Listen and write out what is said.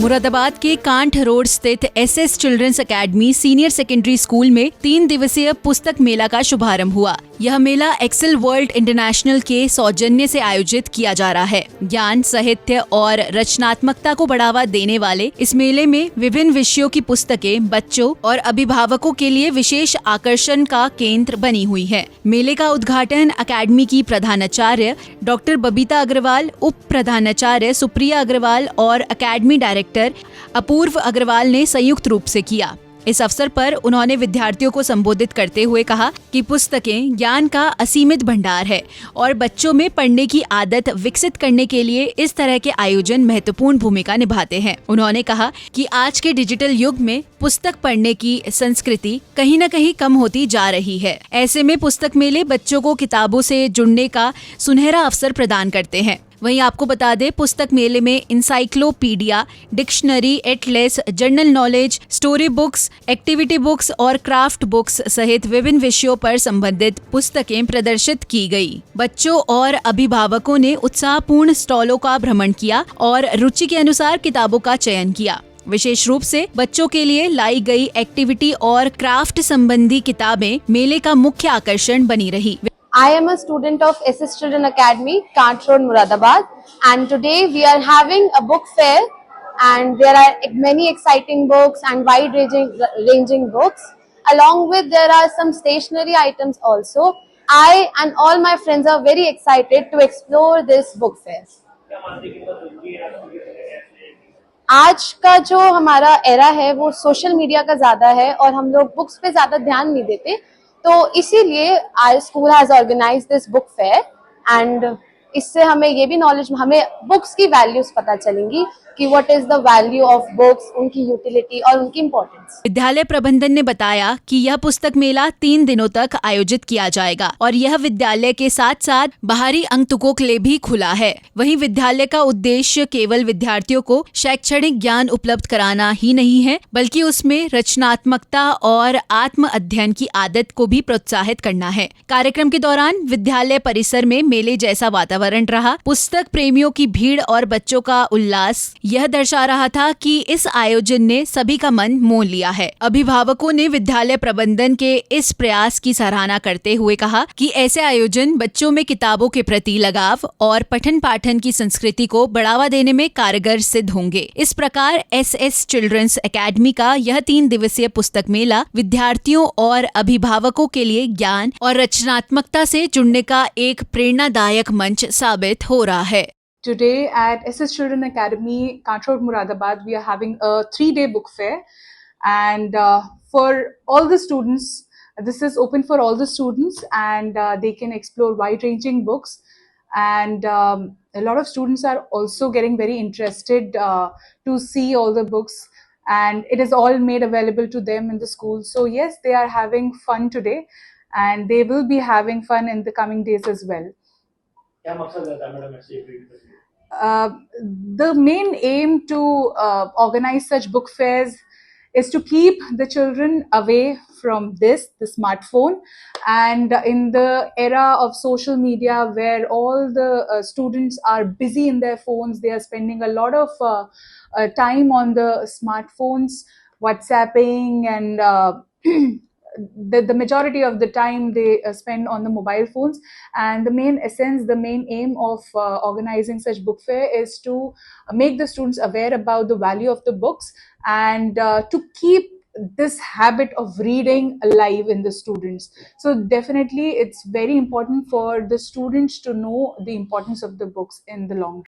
मुरादाबाद के कांठ रोड स्थित SS children's academy senior secondary school में 3 दिवसीय पुस्तक मेला का शुभारंभ हुआ। यह मेला एक्सेल वर्ल्ड इंटरनेशनल के सौजन्य से आयोजित किया जा रहा है। ज्ञान, साहित्य और रचनात्मकता को बढ़ावा देने वाले इस मेले में विभिन्न विषयों की पुस्तकें बच्चों और अभिभावकों के लिए विशेष आकर्षण का केंद्र बनी हुई है। मेले का उद्घाटन अकेडमी की प्रधानाचार्य डॉक्टर बबीता अग्रवाल, उप प्रधानाचार्य सुप्रिया अग्रवाल और अकेडमी डायरेक्टर अपूर्व अग्रवाल ने संयुक्त रूप से किया। इस अवसर पर उन्होंने विद्यार्थियों को संबोधित करते हुए कहा कि पुस्तकें ज्ञान का असीमित भंडार है और बच्चों में पढ़ने की आदत विकसित करने के लिए इस तरह के आयोजन महत्वपूर्ण भूमिका निभाते हैं। उन्होंने कहा कि आज के डिजिटल युग में पुस्तक पढ़ने की संस्कृति कहीं न कहीं कम होती जा रही है। ऐसे में पुस्तक मेले बच्चों को किताबों से जुड़ने का सुनहरा अवसर प्रदान करते हैं। वहीं आपको बता दें, पुस्तक मेले में encyclopedia, dictionary, Atlas, general knowledge, story books, activity books और क्राफ्ट बुक्स सहित विभिन्न विषयों पर संबंधित पुस्तकें प्रदर्शित की गई। बच्चों और अभिभावकों ने उत्साहपूर्ण स्टॉलों का भ्रमण किया और रुचि के अनुसार किताबों का चयन किया। विशेष रूप से बच्चों के लिए लाई गई एक्टिविटी और क्राफ्ट संबंधी किताबें मेले का मुख्य आकर्षण बनी रही। I am a student of SS Children Academy, Kant Road, Muradabad, and today we are having a book fair, and there are many exciting books and wide-ranging books. Along with there are some stationery items also. I and all my friends are very excited to explore this book fair. आज का जो हमारा era है वो social media का ज्यादा है और हम लोग बुक्स पे ज्यादा ध्यान नहीं देते, तो इसीलिए our school has organise this book fair and इससे हमें ये भी नॉलेज, हमें बुक्स की वैल्यूज पता चलेंगी कि what is the value of books, उनकी यूटिलिटी और उनकी इम्पोर्टेंस। विद्यालय प्रबंधन ने बताया कि यह पुस्तक मेला 3 दिनों तक आयोजित किया जाएगा और यह विद्यालय के साथ साथ बाहरी आगंतुकों के लिए भी खुला है। वहीं विद्यालय का उद्देश्य केवल विद्यार्थियों को शैक्षणिक ज्ञान उपलब्ध कराना ही नहीं है, बल्कि उसमें रचनात्मकता और आत्म अध्ययन की आदत को भी प्रोत्साहित करना है। कार्यक्रम के दौरान विद्यालय परिसर में मेले जैसा वातावरण रहा। पुस्तक प्रेमियों की भीड़ और बच्चों का उल्लास यह दर्शा रहा था कि इस आयोजन ने सभी का मन मोह लिया है। अभिभावकों ने विद्यालय प्रबंधन के इस प्रयास की सराहना करते हुए कहा कि ऐसे आयोजन बच्चों में किताबों के प्रति लगाव और पठन पाठन की संस्कृति को बढ़ावा देने में कारगर सिद्ध होंगे। इस प्रकार एसएस चिल्ड्रंस एकेडमी का यह 3 दिवसीय पुस्तक मेला विद्यार्थियों और अभिभावकों के लिए ज्ञान और रचनात्मकता से जुड़ने का एक प्रेरणादायक मंच साबित हो रहा है। Today at SS Children Academy, Kant Road, Muradabad, we are having a 3-day book fair, and for all the students, this is open for all the students, and they can explore wide-ranging books, and a lot of students are also getting very interested to see all the books, and it is all made available to them in the school. So yes, they are having fun today, and they will be having fun in the coming days as well. The main aim to organize such book fairs is to keep the children away from the smartphone, and in the era of social media where all the students are busy in their phones, they are spending a lot of time on the smartphones, WhatsApping, and the majority of the time they spend on the mobile phones. And the main essence, the main aim of organizing such book fair is to make the students aware about the value of the books, and to keep this habit of reading alive in the students. So definitely it's very important for the students to know the importance of the books in the long run.